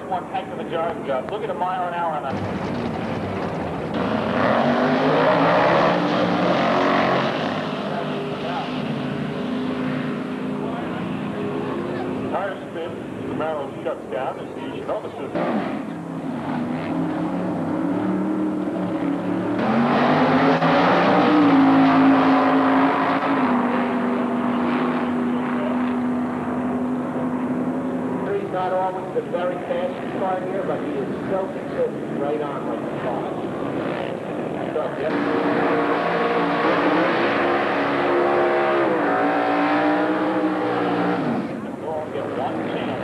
is one heck of a job. Look at a mile an hour on that. Tire spin, the Camaro shuts down as the Sonoma system. Not always the very fastest car here, but he is so consistent, right on like the car. So, yep. We'll get one chance.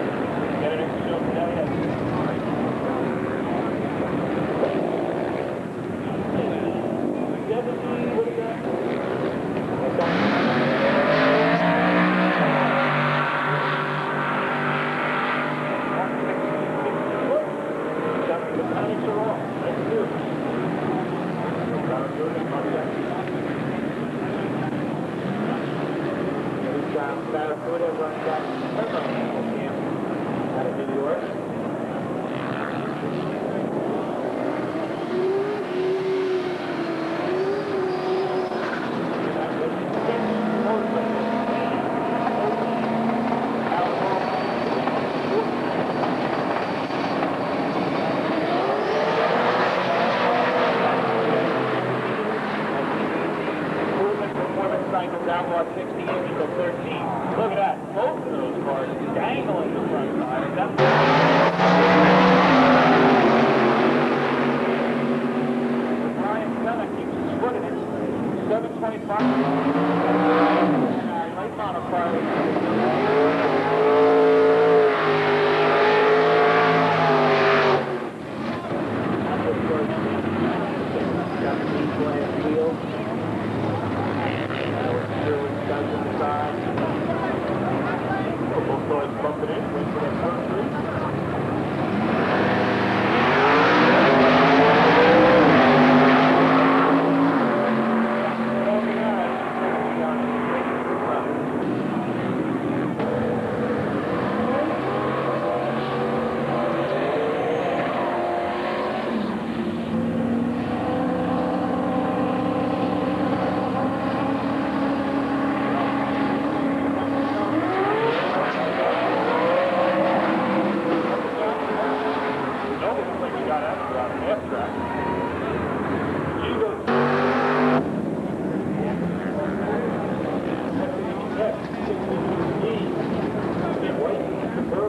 Get it in show today. Barracuda runs that out of New York. Cycle downward 60 inches to 13. Look at that. Both of those cars dangling the front tires. Brian Senna keeps splitting it. 725. Late model bumping in, wait for that front three.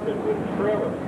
With the trailer.